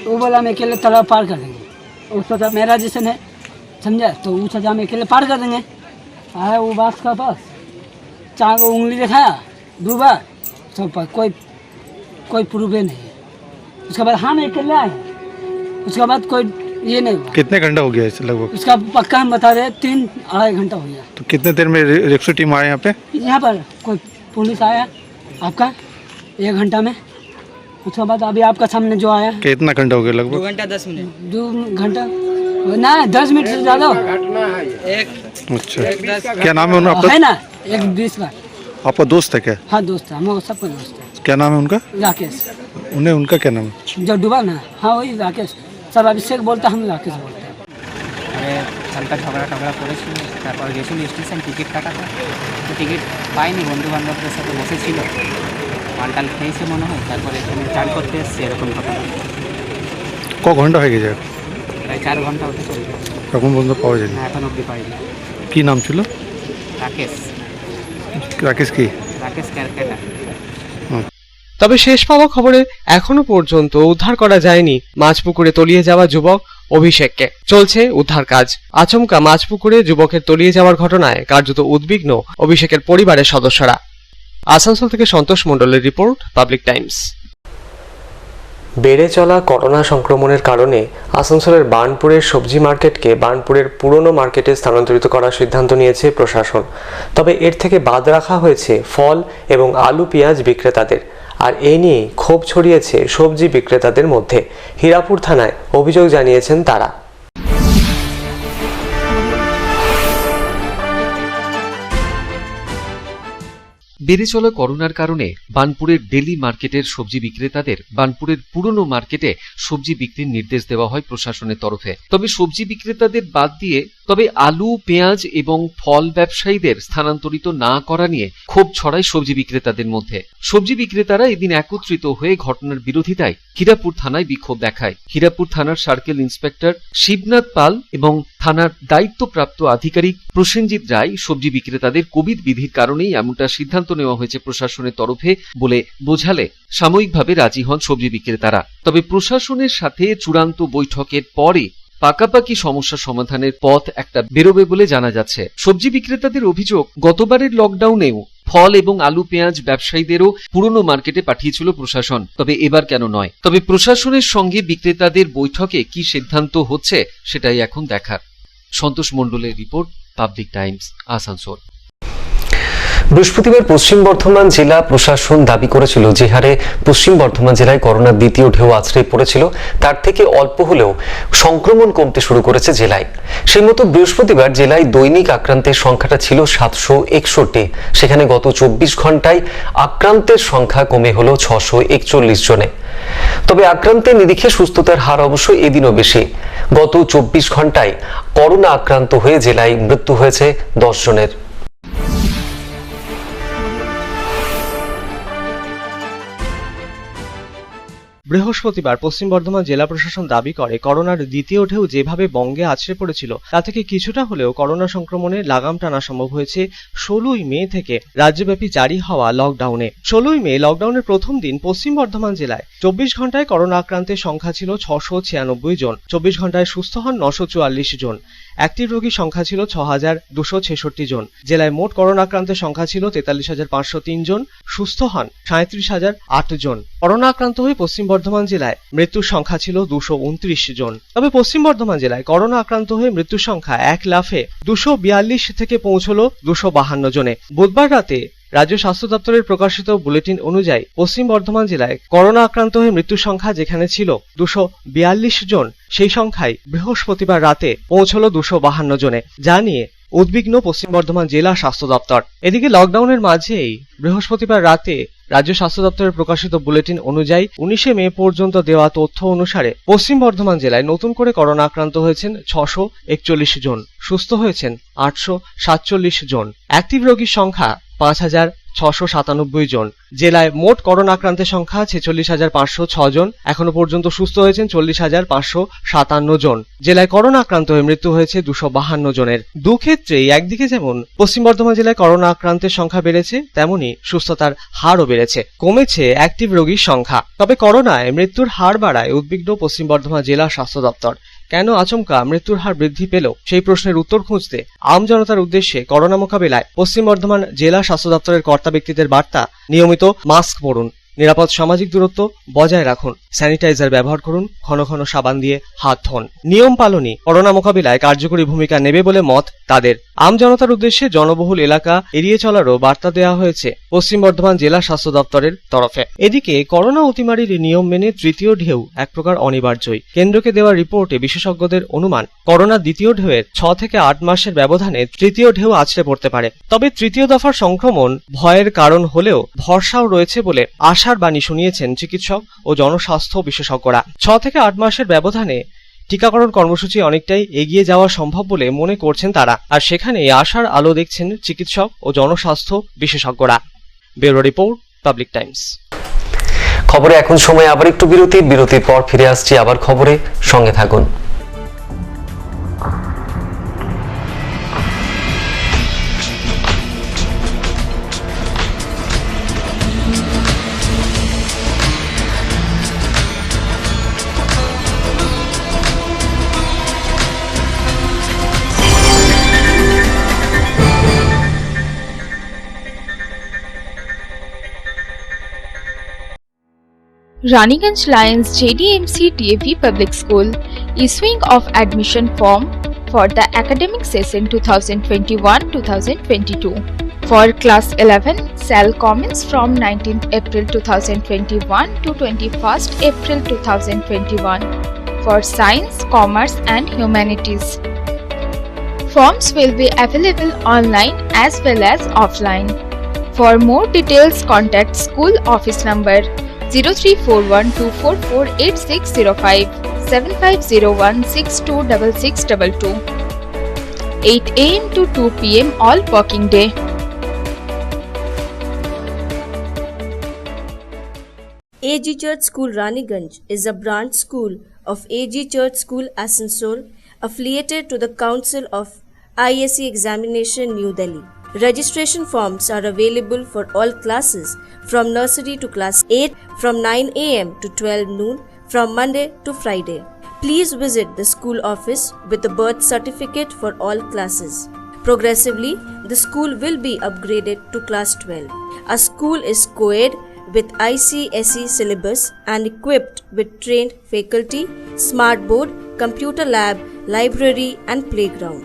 वो बोला मैं अकेले तालाब पार कर देंगे। वो सोचा मेरा जैसे है, समझा, तो वो सोचा हम अकेले पार कर देंगे। आया वो बास का पास, चार उंगली दिखाया, डूबा, सब पर कोई प्रूफ नहीं है। उसके बाद हम अकेले आए, उसके बाद कोई ये नहीं हुआ। कितने घंटा हो गया इसे लगभग? उसका पक्का हम बता रहे 3-2.5 घंटा हो गया। तो कितने देर में रेस्क्यू टीम आए यहाँ पे? यहाँ पर कोई पुलिस आया आपका 1 घंटा में। उसके बाद अभी आपका सामने जो आया। कितना घंटा हो गया लगभग? 2 घंटा 10 मिनट। 2 घंटा ना 10 मिनट से ज़्यादा। अच्छा, क्या नाम है उनका? है ना 1-20 का। आपका दोस्त है क्या? हाँ दोस्त है, हम सबका दोस्त है। क्या नाम है उनका? राकेश। उनका क्या नाम है? जो डूबा ना, हाँ वही राकेश। सब अभिषेक बोलता, हम राकेश बोलते हैं। अरे হালকা ঝগড়া করেছিল, তারপর গেছিল স্টেশন টিকিট কাটাতে, তো টিকিট পাইনি। বন্ধু বান্ধবদের সাথে বসেছিল, পাল্টাল খেয়েছে মনে হয়, তারপরে এখানে চান করতে এসছে, এরকম ঘটনা। ক ঘন্টা হয়ে গেছে? প্রায় 4 ঘন্টা হতে চলবে। এখন পর্যন্ত পাওয়া যায়নি? এখন অবধি পাইনি। কি নাম ছিল? রাকেশ। রাকেশ কি? রাকেশ ক্যারকাটা। তবে শেষ পাওয়া খবরে এখনো পর্যন্ত উদ্ধার করা যায়নি মাছ পুকুরে তলিয়ে যাওয়া যুবক অভিষেককে। চলছে উদ্ধার কাজ। আচমকা মাছ পুকুরে যুবকের তলিয়ে যাওয়ার ঘটনায় কার্যত উদ্বিগ্ন অভিষেকের পরিবারের সদস্যরা। আসানসোল থেকে সন্তোষ মণ্ডলের রিপোর্ট, পাবলিক টাইমস। বেড়ে চলা করোনা সংক্রমণের কারণে আসানসোলের বার্নপুরের সবজি মার্কেটকে বার্নপুরের পুরনো মার্কেটে স্থানান্তরিত করার সিদ্ধান্ত নিয়েছে প্রশাসন। তবে এর থেকে বাদ রাখা হয়েছে ফল এবং আলু পেঁয়াজ বিক্রেতাদের। আর এই নিয়ে ক্ষোভ ছড়িয়েছে সবজি বিক্রেতাদের মধ্যে। হীরাপুর থানায় অভিযোগ জানিয়েছেন তারা। বেড়ে চলা করোনার কারণে বার্নপুরের ডেলি মার্কেটের সবজি বিক্রেতাদের বার্নপুরের পুরনো মার্কেটে সবজি বিক্রির নির্দেশ দেওয়া হয় প্রশাসনের তরফে। তবে সবজি বিক্রেতাদের বাদ দিয়ে আলু পেঁয়াজ এবং ফল ব্যবসায়ীদের স্থানান্তরিত না করা নিয়ে ক্ষোভ ছড়ায় সবজি বিক্রেতাদের মধ্যে। সবজি বিক্রেতারা এদিন একত্রিত হয়ে ঘটনার বিরোধিতায় হীরাপুর থানায় বিক্ষোভ দেখায়। হীরাপুর থানার সার্কেল ইন্সপেক্টর শিবনাথ পাল এবং থানার দায়িত্বপ্রাপ্ত আধিকারিক প্রসেনজিৎ রায় সবজি বিক্রেতাদের কোভিড বিধির কারণেই এমনটা সিদ্ধান্ত নেওয়া হয়েছে প্রশাসনের তরফে বলে বোঝালে সাময়িকভাবে রাজি হন সবজি বিক্রেতারা। তবে প্রশাসনের সাথে চূড়ান্ত বৈঠকের পরে পাকাপাকি সমস্যা সমাধানের পথ একটা বেরোবে বলে জানা যাচ্ছে। সবজি বিক্রেতাদের অভিযোগ, গতবারের লকডাউনেও ফল এবং আলু পেঁয়াজ ব্যবসায়ীদেরও পুরনো মার্কেটে পাঠিয়েছিল প্রশাসন, তবে এবার কেন নয়। তবে প্রশাসনের সঙ্গে বিক্রেতাদের বৈঠকে কি সিদ্ধান্ত হচ্ছে সেটাই এখন দেখার। সন্তোষ মণ্ডলের রিপোর্ট, পাবলিক টাইমস, আসানসোল। বৃহস্পতিবার পশ্চিম বর্ধমান জেলা প্রশাসন দাবি করেছিল যে হারে পশ্চিম বর্ধমান জেলায় করোনার দ্বিতীয় ঢেউ আছড়ে পড়েছিল তার থেকে অল্প হলেও সংক্রমণ কমতে শুরু করেছে জেলায়। সেই মতো বৃহস্পতিবার জেলায় দৈনিক আক্রান্তের সংখ্যাটা ছিল 761। সেখানে গত 24 ঘন্টায় আক্রান্তের সংখ্যা কমে হলো 641 জনে। তবে আক্রান্তের নিরিখে সুস্থতার হার অবশ্য এদিনও বেশি। গত 24 ঘন্টায় করোনা আক্রান্ত হয়ে জেলায় মৃত্যু হয়েছে 10 জনের। বৃহস্পতিবার পশ্চিম বর্ধমান জেলা প্রশাসন দাবি করে করোনার দ্বিতীয় ঢেউ যেভাবে বঙ্গে আছড়ে পড়েছিল তা থেকে কিছুটা হলেও করোনা সংক্রমণে লাগাম টানা সম্ভব হয়েছে 16ই মে থেকে রাজ্যব্যাপী জারি হওয়া লকডাউনে। 16ই মে লকডাউনের প্রথম দিন পশ্চিম বর্ধমান জেলায় 24 ঘন্টায় করোনা আক্রান্তের সংখ্যা ছিল 696 জন, 24 ঘন্টায় সুস্থ হন 944 জন, অ্যাক্টিভ রোগীর সংখ্যা ছিল 6266 জন। জেলায় মোট করোনা আক্রান্তের সংখ্যা ছিল 43503 জন, সুস্থ হন 37008 জন। করোনা আক্রান্ত হয়ে পশ্চিম বর্ধমান জেলায় মৃত্যুর সংখ্যা ছিল 229 জন। তবে পশ্চিম বর্ধমান জেলায় করোনা আক্রান্ত হয়ে মৃত্যুর সংখ্যা 1 লাফে 242 থেকে পৌঁছল 252 জনে। বুধবার রাতে রাজ্য স্বাস্থ্য দপ্তরের প্রকাশিত বুলেটিন অনুযায়ী পশ্চিম বর্ধমান জেলায় করোনা আক্রান্ত হয়ে মৃত্যুর সংখ্যা যেখানে ছিল 242 জন, সেই সংখ্যায় বৃহস্পতিবার রাতে পৌঁছল 252 জনে, যা নিয়ে উদ্বিগ্ন পশ্চিম বর্ধমান জেলা স্বাস্থ্য দপ্তর। এদিকে লকডাউনের মাঝেই বৃহস্পতিবার রাতে রাজ্য স্বাস্থ্য দপ্তরের প্রকাশিত বুলেটিন অনুযায়ী 19 মে পর্যন্ত দেওয়া তথ্য অনুসারে পশ্চিম বর্ধমান জেলায় নতুন করে করোনা আক্রান্ত হয়েছেন 641 জন, সুস্থ হয়েছেন 847 জন, অ্যাক্টিভ রোগীর সংখ্যা 5697 জন। জেলায় মোট করোনা আক্রান্তের সংখ্যা 46,506 জন, এখনো পর্যন্ত সুস্থ হয়েছেন 40,557 জন। জেলায় করোনা আক্রান্ত হয়ে মৃত্যু হয়েছে 252 জনের। দুক্ষেত্রেই একদিকে যেমন পশ্চিম বর্ধমান জেলায় করোনা আক্রান্তের সংখ্যা বেড়েছে, তেমনি সুস্থতার হারও বেড়েছে, কমেছে অ্যাক্টিভ রোগীর সংখ্যা। তবে করোনায় মৃত্যুর হার বাড়ায় উদ্বিগ্ন পশ্চিম বর্ধমান জেলা স্বাস্থ্য দপ্তর। কেন আচমকা মৃত্যুর হার বৃদ্ধি পেল, সেই প্রশ্নের উত্তর খুঁজতে আম জনতার উদ্দেশ্যে করোনা মোকাবিলায় পশ্চিম বর্ধমান জেলা স্বাস্থ্য দপ্তরের কর্তা ব্যক্তিদের বার্তা: নিয়মিত মাস্ক পরুন, নিরাপদ সামাজিক দূরত্ব বজায় রাখুন, স্যানিটাইজার ব্যবহার করুন, ঘন ঘন সাবান দিয়ে হাত ধোন। নিয়ম পালনই করোনা মোকাবিলায় কার্যকরী ভূমিকা নেবে বলে মত তাদের। আম জনতার উদ্দেশ্যে জনবহুল এলাকা এড়িয়ে চলারও বার্তা দেওয়া হয়েছে পশ্চিম বর্ধমান জেলা স্বাস্থ্য দপ্তরের তরফে। এদিকে করোনা অতিমারির নিয়ম মেনে তৃতীয় ঢেউ এক প্রকার অনিবার্যই। কেন্দ্রকে দেওয়া রিপোর্টে বিশেষজ্ঞদের অনুমান করোনা দ্বিতীয় ঢেউয়ের 6 থেকে 8 মাসের ব্যবধানে তৃতীয় ঢেউ আছড়ে পড়তে পারে। তবে তৃতীয় দফার সংক্রমণ ভয়ের কারণ হলেও ভরসাও রয়েছে বলে আশার বাণী শুনিয়েছেন চিকিৎসক ও জনস্বাস্থ্য বিশেষজ্ঞরা। 6 থেকে 8 মাসের ব্যবধানে টিকাকরণ কর্মসূচি অনেকটাই এগিয়ে যাওয়া সম্ভব বলে মনে করছেন তারা, আর সেখানে আশার আলো দেখছেন চিকিৎসক ও জনস্বাস্থ্য বিশেষজ্ঞরা। Bureau report, public Times. খবরে এখন সময় আবার একটু বিরতির পর ফিরে আসছি আবার খবরে, সঙ্গে থাকুন। Raniganj Lions JDMC DAV Public School issuing of admission form for the academic session 2021-2022. For class 11, shall commence from 19th April 2021 to 21st April 2021. For science, commerce and humanities. Forms will be available online as well as offline. For more details, contact school office number 0341244865 7501626622. 8 AM to 2 PM all working day. AG Church School Raniganj is a branch school of AG Church School Asansol, affiliated to the Council of ISC Examination New Delhi. Registration forms are available for all classes from nursery to class 8 from 9 AM to 12 noon from Monday to Friday. Please visit the school office with a birth certificate for all classes. Progressively, the school will be upgraded to class 12. Our school is co-ed with ICSE syllabus and equipped with trained faculty, smart board, computer lab, library and playground.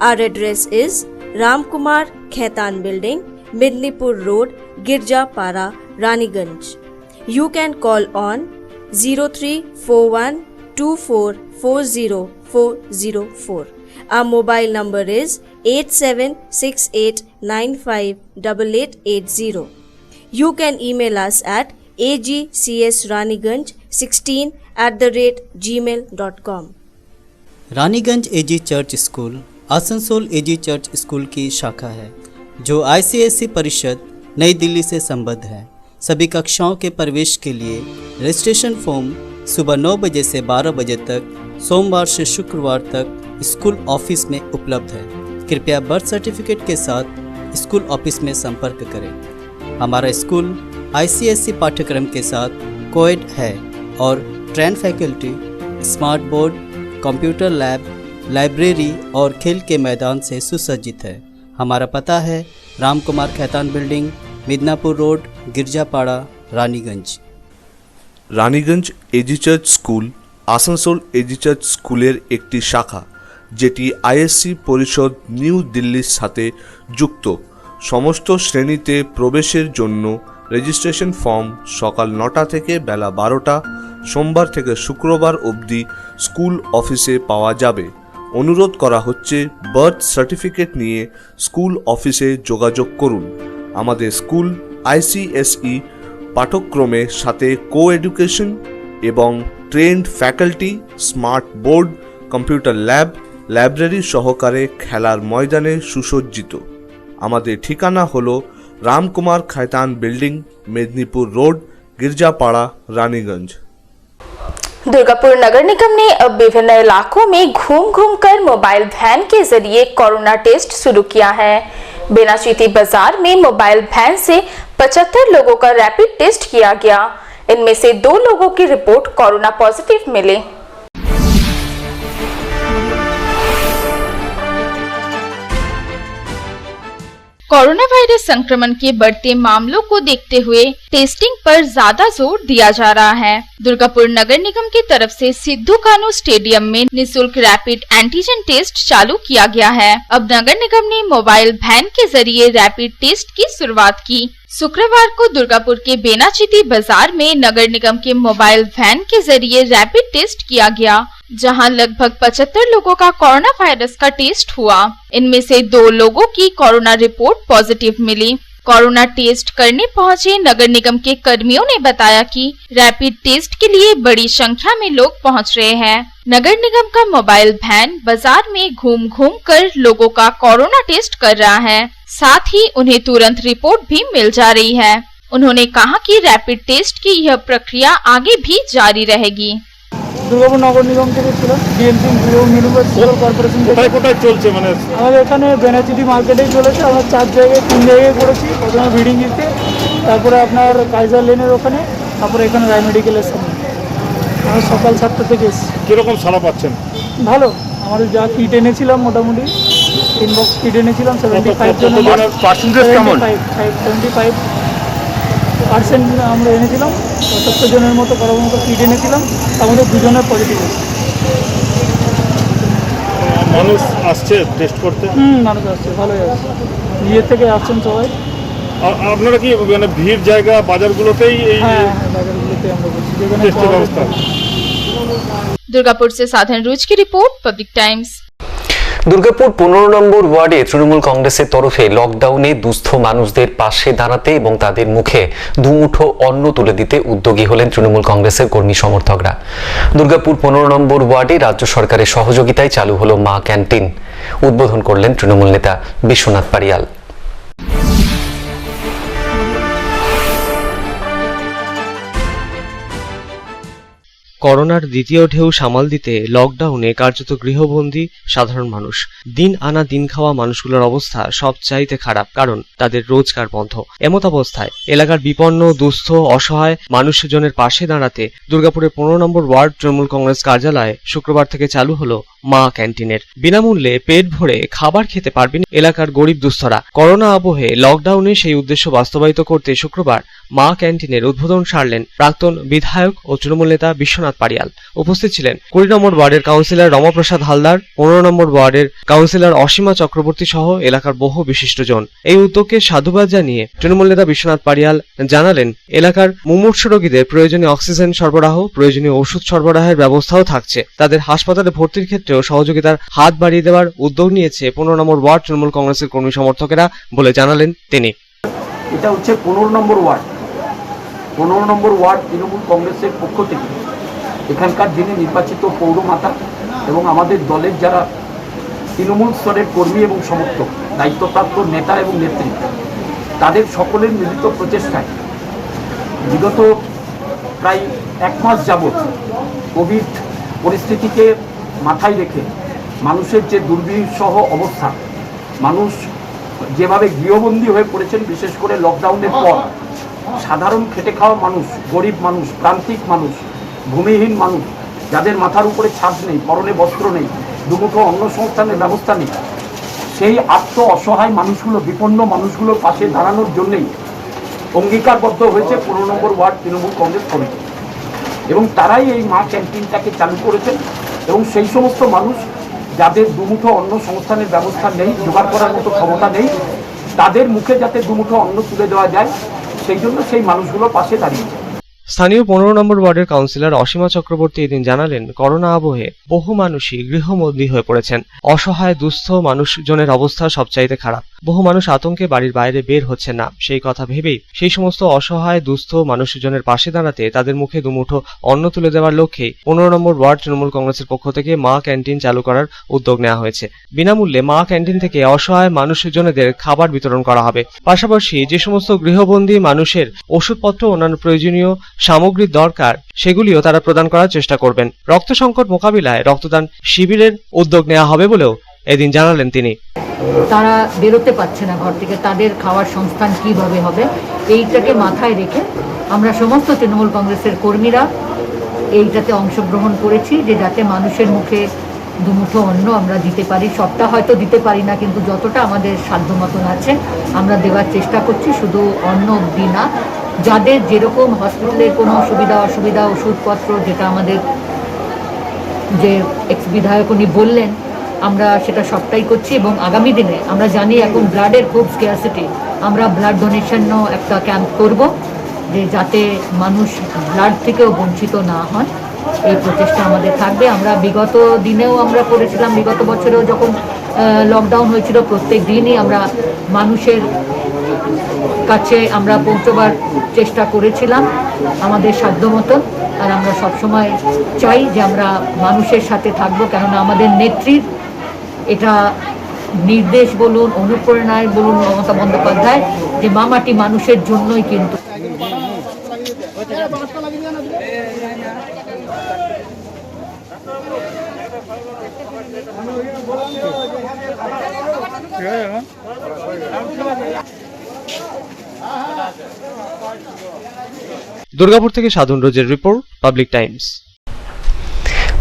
Our address is Ramkumar Khaitan Building, Midnipur Road, Girjapara, Raniganj. You can call on 0341244004. Our mobile number is 8768958880. You can email us at agcsraniganj16@gmail.com. Raniganj AG church school Asansol AG church school की शाखा है जो ICSE परिषद नई दिल्ली से संबद्ध है। सभी कक्षाओं के प्रवेश के लिए रजिस्ट्रेशन फॉर्म सुबह 9 बजे से 12 बजे तक सोमवार से शुक्रवार तक स्कूल ऑफिस में उपलब्ध है। कृपया बर्थ सर्टिफिकेट के साथ स्कूल ऑफिस में संपर्क करें। हमारा स्कूल ICSE पाठ्यक्रम के साथ कोएड है और train faculty, smart board, computer lab, library और खेल के मैदान से सुसज्जित है। हमारा पता है Ram Kumar Khaitan building, Midnapore road, Girjapara, Raniganj. Raniganj AG church school Asansol AG church স্কুলের একটি শাখা, যেটি ISC পরিষদ নিউ দিল্লির সাথে যুক্ত। সমস্ত শ্রেণীতে প্রবেশের জন্য রেজিস্ট্রেশন ফর্ম সকাল 9টা থেকে বেলা 12টা সোমবার থেকে শুক্রবার অবধি স্কুল অফিসে পাওয়া যাবে। অনুরোধ করা হচ্ছে বার্থ সার্টিফিকেট নিয়ে স্কুল অফিসে যোগাযোগ করুন। আমাদের স্কুল ICSE পাঠ্যক্রমের সাথে কো-এডুকেশন এবং trend faculty, smart board, computer lab, library সহকারে খেলার ময়দানে সুসজ্জিত। আমাদের ঠিকানা হলো रामकुमार खैतान बिल्डिंग, मेदिनीपुर रोड, गिरजापाड़ा, रानीगंज। दुर्गापुर नगर निगम ने अब विभिन्न इलाकों में घूम घूम कर मोबाइल वैन के जरिए कोरोना टेस्ट शुरू किया है। बेनाचीती बाजार में मोबाइल वैन से 75 लोगों का रैपिड टेस्ट किया गया। इनमें से 2 लोगों की रिपोर्ट कोरोना पॉजिटिव मिली। कोरोना वायरस संक्रमण के बढ़ते मामलों को देखते हुए टेस्टिंग पर ज्यादा जोर दिया जा रहा है। दुर्गापुर नगर निगम की तरफ से सिद्धू कानू स्टेडियम में निःशुल्क रैपिड एंटीजन टेस्ट चालू किया गया है। अब नगर निगम ने मोबाइल वैन के जरिए रैपिड टेस्ट की शुरुआत की। शुक्रवार को दुर्गापुर के बेनाचीती बाजार में नगर निगम के मोबाइल वैन के जरिए रैपिड टेस्ट किया गया, जहां लगभग 75 लोगों का कोरोना वायरस का टेस्ट हुआ। इनमें से 2 लोगों की कोरोना रिपोर्ट पॉजिटिव मिली। कोरोना टेस्ट करने पहुंचे नगर निगम के कर्मियों ने बताया कि रैपिड टेस्ट के लिए बड़ी संख्या में लोग पहुंच रहे हैं। नगर निगम का मोबाइल वैन बाजार में घूम घूम कर लोगों का कोरोना टेस्ट कर रहा है, साथ ही उन्हें तुरंत रिपोर्ट भी मिल जा रही है। उन्होंने कहा कि रैपिड टेस्ट की यह प्रक्रिया आगे भी जारी रहेगी। দুর্গাপুর নগর নিগম থেকে ছিল ডিএমসি মিউনিসিপাল কর্পোরেশন থেকে কোথায় চলছে মানে আমাদের এখানে বেনাচিটি মার্কেটেই চলেছে। আমরা 4 জায়গায় 3 জায়গায় করেছি। প্রথমে বিডিং দিতে, তারপরে আপনার কাইজার লেনের ওখানে, তারপরে এখানে রায় মেডিকেলের সামনে। আমরা সকাল 7টা থেকে এসেছি। কিরকম সাড়া পাচ্ছেন? ভালো। আমাদের যা কিট এনেছিলাম মোটামুটি 3 বক্স কিট এনেছিলাম 75 জনের পার্সেন্টেজ কেমন? 75% আমরা এনেছিলাম। 75 জনের মতো বড় মতো কিট এনেছিলাম, তার মধ্যে 2 জনের পজিটিভ এসেছে। মানুষ আসছে টেস্ট করতে? মানুষ আসছে, ভালোই আসছে। নিজে থেকে আসছেন সবাই। আপনারা কি মানে ভিড় জায়গা বাজারগুলোতেই এই বাজারগুলোতে আমরা করছি টেস্টের ব্যবস্থা? दुर्गापुर से साधन रूज की रिपोर्ट, पब्लिक टाइम्स। দুর্গাপুর 15 নম্বর ওয়ার্ডে তৃণমূল কংগ্রেসের তরফে লকডাউনে দুস্থ মানুষদের পাশে দাঁড়াতে এবং তাদের মুখে দুমুঠো অন্ন তুলে দিতে উদ্যোগী হলেন তৃণমূল কংগ্রেসের কর্মী সমর্থকরা। দুর্গাপুর 15 নম্বর ওয়ার্ডে রাজ্য সরকারের সহযোগিতায় চালু হলো মা ক্যান্টিন। উদ্বোধন করলেন তৃণমূল নেতা বিশ্বনাথ পারিয়াল। করোনার দ্বিতীয় ঢেউ সামাল দিতে লকডাউনে কার্যত গৃহবন্দী সাধারণ মানুষ। দিন আনা দিন খাওয়া মানুষগুলোর অবস্থা সবচাইতে খারাপ, কারণ তাদের রোজগার বন্ধ। এমত অবস্থায় এলাকার বিপন্ন, দুস্থ, অসহায় মানুষজনের পাশে দাঁড়াতে দুর্গাপুরের 15 নম্বর ওয়ার্ড তৃণমূল কংগ্রেস কার্যালয়ে শুক্রবার থেকে চালু হলো মা ক্যান্টিনের। বিনামূল্যে পেট ভরে খাবার খেতে পারবেন এলাকার গরিব দুস্থরা। করোনা আবহে লকডাউনে সেই উদ্দেশ্য বাস্তবায়িত করতে শুক্রবার মা ক্যান্টিনের উদ্বোধন সারলেন প্রাক্তন বিধায়ক ও তৃণমূল নেতা বিশ্বনাথ পারিয়াল। উপস্থিত ছিলেন 20 নম্বর ওয়ার্ডের কাউন্সিলর রমাপ্রসাদ হালদার, 15 নম্বর ওয়ার্ডের কাউন্সিলর অসীমা চক্রবর্তী সহ এলাকার বহু বিশিষ্টজন। এই উদ্যোগকে সাধুবাদ জানিয়ে তৃণমূল নেতা বিশ্বনাথ পারিয়াল জানালেন, এলাকার মুমূর্ষু রোগীদের প্রয়োজনীয় অক্সিজেন সরবরাহ, প্রয়োজনীয় ওষুধ সরবরাহের ব্যবস্থাও থাকছে। তাদের হাসপাতালে ভর্তির ক্ষেত্রেও সহযোগিতার হাত বাড়িয়ে দেওয়ার উদ্যোগ নিয়েছে 15 নম্বর ওয়ার্ড তৃণমূল কংগ্রেসের কর্মী সমর্থকেরা বলে জানালেন তিনি। এটা হচ্ছে 15 নম্বর ওয়ার্ড। 15 নম্বর ওয়ার্ড তৃণমূল কংগ্রেসের পক্ষ থেকে এখানকার যিনি নির্বাচিত পৌরমাতা এবং আমাদের দলের যারা তৃণমূল স্তরের কর্মী এবং সমর্থক, দায়িত্বপ্রাপ্ত নেতা এবং নেত্রী, তাদের সকলের মিলিত প্রচেষ্টায় বিগত প্রায় 1 মাস যাবৎ কোভিড পরিস্থিতিকে মাথায় রেখে মানুষের যে দুর্বিষহ অবস্থা, মানুষ যেভাবে গৃহবন্দী হয়ে পড়েছেন, বিশেষ করে লকডাউনের পর সাধারণ খেটে খাওয়া মানুষ, গরিব মানুষ, প্রান্তিক মানুষ, ভূমিহীন মানুষ, যাদের মাথার উপরে ছাদ নেই, পরনে বস্ত্র নেই, দুমুঠো অন্ন সংস্থানের ব্যবস্থা নেই, সেই আত্ম অসহায় মানুষগুলো, বিপন্ন মানুষগুলোর পাশে দাঁড়ানোর জন্যেই অঙ্গীকারবদ্ধ হয়েছে 15 নম্বর ওয়ার্ড তৃণমূল কংগ্রেস কমিটি, এবং তারাই এই মা ক্যান্টিনটাকে চালু করেছেন। এবং সেই সমস্ত মানুষ যাদের দুমুঠো অন্ন সংস্থানের ব্যবস্থা নেই, জোগাড় করার মতো ক্ষমতা নেই, তাদের মুখে যাতে দুমুঠো অন্ন তুলে দেওয়া যায়, সেই জন্য সেই মানুষগুলোর পাশে দাঁড়িয়েছে। স্থানীয় 15 নম্বর ওয়ার্ডের কাউন্সিলর অসীমা চক্রবর্তী এদিন জানালেন, করোনা আবহে বহু মানুষই গৃহবন্দী হয়ে পড়েছেন। অসহায় দুস্থ মানুষজনের অবস্থা সবচাইতে খারাপ। বহু মানুষ আতঙ্কে বাড়ির বাইরে বের হচ্ছেন না। সেই কথা ভেবেই সেই সমস্ত অসহায় দুস্থ মানুষজনের পাশে দাঁড়াতে তাদের মুখে দুমুঠো অন্ন তুলে দেওয়ার লক্ষ্যে 15 নম্বর ওয়ার্ড তৃণমূল কংগ্রেসের পক্ষ থেকে মা ক্যান্টিন চালু করার উদ্যোগ নেওয়া হয়েছে। বিনামূল্যে মা ক্যান্টিন থেকে অসহায় মানুষজনদের খাবার বিতরণ করা হবে। পাশাপাশি যে সমস্ত গৃহবন্দী মানুষের ওষুধপত্র অন্যান্য প্রয়োজনীয় সামগ্রীর দরকার, সেগুলিও তারা প্রদান করার চেষ্টা করবেন। রক্ত সংকট মোকাবিলায় রক্তদান শিবিরের উদ্যোগ নেওয়া হবে বলেও এদিন জানালেন তিনি। তারা বেরোতে পারছে না ঘর থেকে, তাদের খাওয়ার সংস্থান কিভাবে হবে, এইটাকে মাথায় রেখে আমরা সমস্ত তৃণমূল কংগ্রেসের কর্মীরা এইটাতে অংশগ্রহণ করেছি, যে যাতে মানুষের মুখে দুমুঠো অন্ন আমরা দিতে পারি। সবটা হয়তো দিতে পারি না, কিন্তু যতটা আমাদের সাধ্য মতন আছে আমরা দেওয়ার চেষ্টা করছি। শুধু অন্ন অবধি না, যাদের যেরকম হসপিটালের কোনো সুবিধা অসুবিধা, ওষুধপত্র, যেটা আমাদের যে এক্স বিধায়ক উনি বললেন, আমরা সেটা সবটাই করছি। এবং আগামী দিনে আমরা জানি এখন ব্লাডের খুব স্কেয়ারসিটি, আমরা ব্লাড ডোনেশনও একটা ক্যাম্প করব, যে যাতে মানুষ ব্লাড থেকেও বঞ্চিত না হয়, এই প্রচেষ্টা আমাদের থাকবে। আমরা বিগত দিনেও আমরা করেছিলাম, বিগত বছরেও যখন লকডাউন হয়েছিল, প্রত্যেক দিনই আমরা মানুষের কাছে আমরা পৌঁছবার চেষ্টা করেছিলাম আমাদের সাধ্য মতন। আর আমরা সবসময় চাই যে আমরা মানুষের সাথে থাকবো, কেননা আমাদের নেত্রীর এটা নির্দেশ বলুন, অনুপ্রেরণায় বলুন, মমতা বন্দ্যোপাধ্যায়, যে মা মাটি মানুষের জন্যই কিন্তু। দুর্গাপুর থেকে সাধন রোজের রিপোর্ট, পাবলিক টাইমস।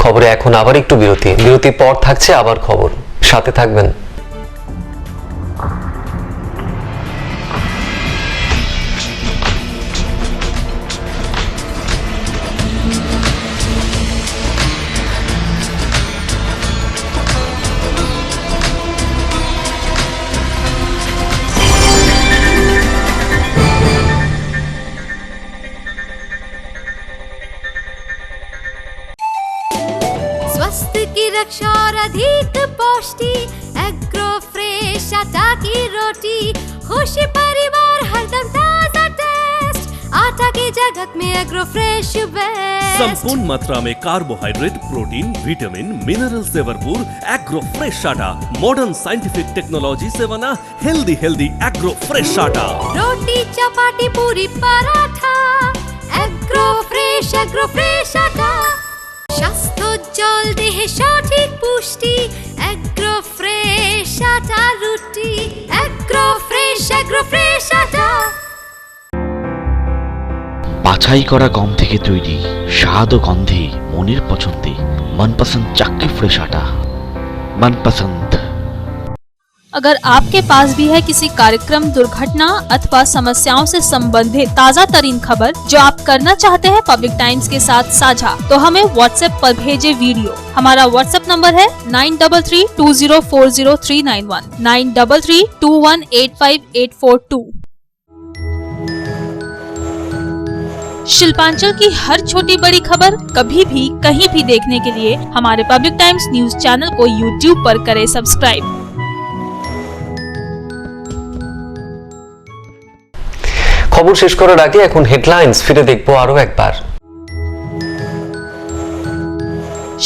খবরে এখন আবার একটু বিরতির পর থাকছে আবার খবর, সাথে থাকবেন। स्वास्थ्य की रक्षा और अधिक पौष्टि, एग्रो फ्रेश आटा की रोटी, खुशी परिवार हरदम ताजा टेस्ट, आटा की जगत में एग्रो फ्रेश बेस्ट। संपूर्ण मात्रा में कार्बोहाइड्रेट, प्रोटीन, विटामिन, मिनरल से भरपूर एग्रो फ्रेश आटा, मॉडर्न साइंटिफिक टेक्नोलॉजी से बना हेल्दी एग्रो फ्रेश आटा। रोटी चपाटी पूरी पराठा, एग्रो फ्रेश आटा। স্বাস্থ্যোজ্জ্বল দেহে সঠিক পুষ্টি, এগ্রো ফ্রেশ আটা রুটি, এগ্রো ফ্রেশ আটা। বাছাই করা গম থেকে তৈরি, স্বাদ ও গন্ধে মনের পছন্দে मनपसंद चक्की फ्रेश आटा, मनपसंद। अगर आपके पास भी है किसी कार्यक्रम, दुर्घटना अथवा समस्याओं से संबंधित ताज़ा तरीन खबर जो आप करना चाहते हैं पब्लिक टाइम्स के साथ साझा, तो हमें व्हाट्सएप पर भेजे वीडियो। हमारा व्हाट्सएप नंबर है 9332040391, 9332185842। शिल्पांचल की हर छोटी बड़ी खबर कभी भी कहीं भी देखने के लिए हमारे पब्लिक टाइम्स न्यूज चैनल को यूट्यूब पर करें सब्सक्राइब। খবর শেষ করার আগে এখন হেডলাইন্স ফিরে দেখবো আরো একবার।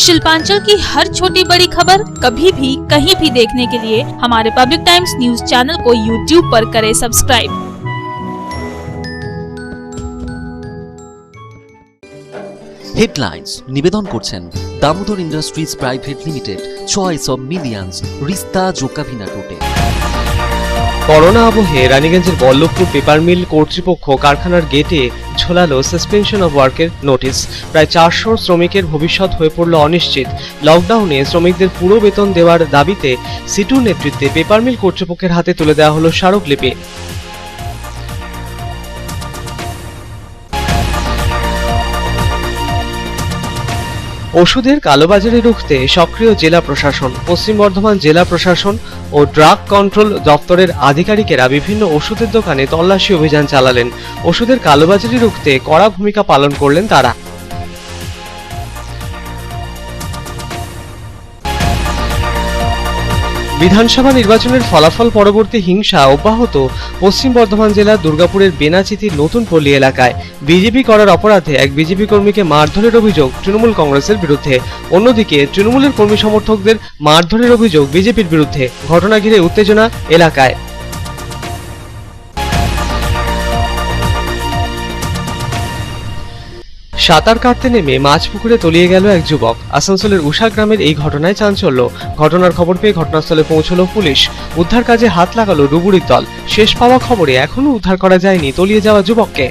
शिल्पांचल की हर छोटी बड़ी खबर कभी भी कहीं भी देखने के लिए हमारे पब्लिक टाइम्स न्यूज चैनल को यूट्यूब पर करें सब्सक्राइब। হেডলাইন্স নিবেদন করছেন Damodar Industries Private Limited, choice of millions, রিস্তা জোকাভিনা টোটে। করোনা আবহে রানীগঞ্জের বল্লভপুর পেপার মিল কর্তৃপক্ষ কারখানার গেটে ঝোলালো সাসপেনশন অফ ওয়ার্কের নোটিশ। প্রায় 400 শ্রমিকের ভবিষ্যৎ হয়ে পড়ল অনিশ্চিত। লকডাউনে শ্রমিকদের পুরো বেতন দেওয়ার দাবিতে সিটুর নেতৃত্বে পেপার মিল কর্তৃপক্ষের হাতে তুলে দেওয়া হলো স্মারকলিপি। ওষুধের কালোবাজারি রুখতে সক্রিয় জেলা প্রশাসন। পশ্চিম বর্ধমান জেলা প্রশাসন ও ড্রাগ কন্ট্রোল দপ্তরের আধিকারিকেরা বিভিন্ন ওষুধের দোকানে তল্লাশি অভিযান চালালেন। ওষুধের কালোবাজারি রুখতে কড়া ভূমিকা পালন করলেন তারা। বিধানসভা নির্বাচনের ফলাফল পরবর্তী হিংসা অব্যাহত পশ্চিম বর্ধমান জেলার দুর্গাপুরের বেনাচিতির নতুন পল্লী এলাকায়। বিজেপি করার অপরাধে এক বিজেপি কর্মীকে মারধরের অভিযোগ তৃণমূল কংগ্রেসের বিরুদ্ধে। অন্যদিকে তৃণমূলের কর্মী সমর্থকদের মারধরের অভিযোগ বিজেপির বিরুদ্ধে। ঘটনা ঘিরে উত্তেজনা এলাকায়। সাঁতার কাটতে নেমে মাছ পুকুরে তলিয়ে গেল এক যুবক। আসানসোলের উষা গ্রামের এই ঘটনায় চাঞ্চল্য। ঘটনার খবর পেয়ে ঘটনাস্থলে পৌঁছল পুলিশ। উদ্ধার কাজে হাত লাগালো ডুবুরির দল। শেষ পাওয়া খবরে এখনো উদ্ধার করা যায়নি তলিয়ে যাওয়া যুবককে।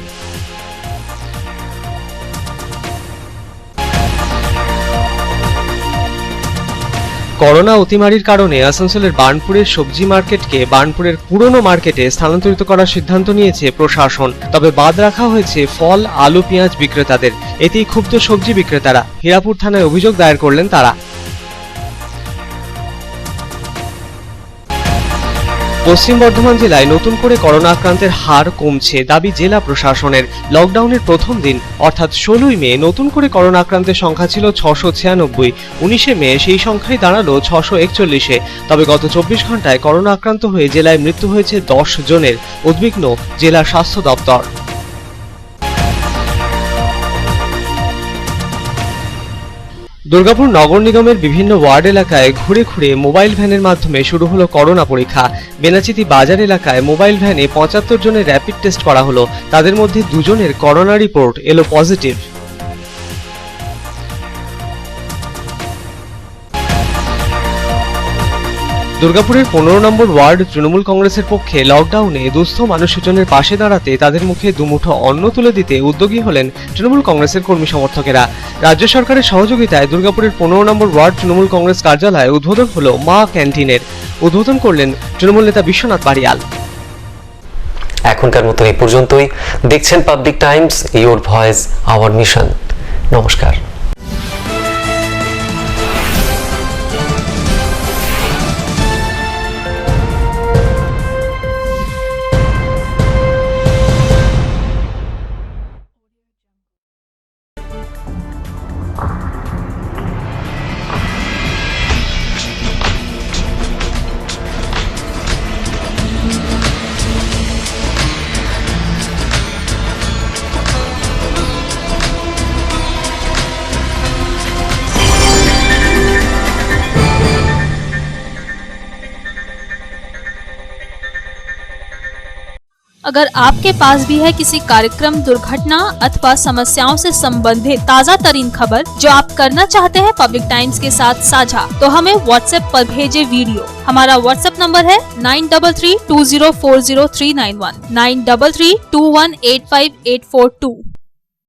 করোনা অতিমারির কারণে আসানসোলের বার্নপুরের সবজি মার্কেটকে বার্নপুরের পুরনো মার্কেটে স্থানান্তরিত করার সিদ্ধান্ত নিয়েছে প্রশাসন। তবে বাদ রাখা হয়েছে ফল, আলু, পেঁয়াজ বিক্রেতাদের। এতেই ক্ষুব্ধ সবজি বিক্রেতারা। হীরাপুর থানায় অভিযোগ দায়ের করলেন তারা। পশ্চিম বর্ধমান জেলায় নতুন করে করোনা আক্রান্তের হার কমছে, দাবি জেলা প্রশাসনের। লকডাউনের প্রথম দিন অর্থাৎ 16ই মে নতুন করে করোনা আক্রান্তের সংখ্যা ছিল 696। 19শে মে সেই সংখ্যাই দাঁড়ালো 641-এ। তবে গত 24 ঘন্টায় করোনা আক্রান্ত হয়ে জেলায় মৃত্যু হয়েছে 10 জনের। উদ্বিগ্ন জেলা স্বাস্থ্য দপ্তর। দুর্গাপুর নগর নিগমের বিভিন্ন ওয়ার্ড এলাকায় ঘুরে ঘুরে মোবাইল ভ্যানের মাধ্যমে শুরু হলো করোনা পরীক্ষা। বেনাচিতি বাজার এলাকায় মোবাইল ভ্যানে 75 জনের র্যাপিড টেস্ট করা হলো। তাদের মধ্যে 2 জনের করোনা রিপোর্ট এলো পজিটিভ। দুর্গাপুরের 15 নম্বর ওয়ার্ড তৃণমূল কংগ্রেসের পক্ষে লকডাউনে দুস্থ মানুষজনের পাশে দাঁড়াতে তাদের মুখে দুমুঠো অন্ন তুলে দিতে উদ্যোগী হলেন তৃণমূল কংগ্রেসের কর্মী সমর্থকেরা। রাজ্য সরকারের সহযোগিতায় দুর্গাপুরের 15 নম্বর ওয়ার্ড তৃণমূল কংগ্রেস কার্যালয়ে উদ্বোধন হলো মা ক্যান্টিনের। উদ্বোধন করলেন তৃণমূল নেতা বিশ্বনাথ পারিয়াল। এখনকার মতো এই পর্যন্তই। দেখছেন public Times, your voice hour mission. নমস্কার। अगर आपके पास भी है किसी कार्यक्रम, दुर्घटना अथवा समस्याओं से संबंधित ताज़ा तरीन खबर जो आप करना चाहते हैं पब्लिक टाइम्स के साथ साझा, तो हमें व्हाट्सएप पर भेजे वीडियो। हमारा व्हाट्सएप नंबर है 9332040391, 9332185842।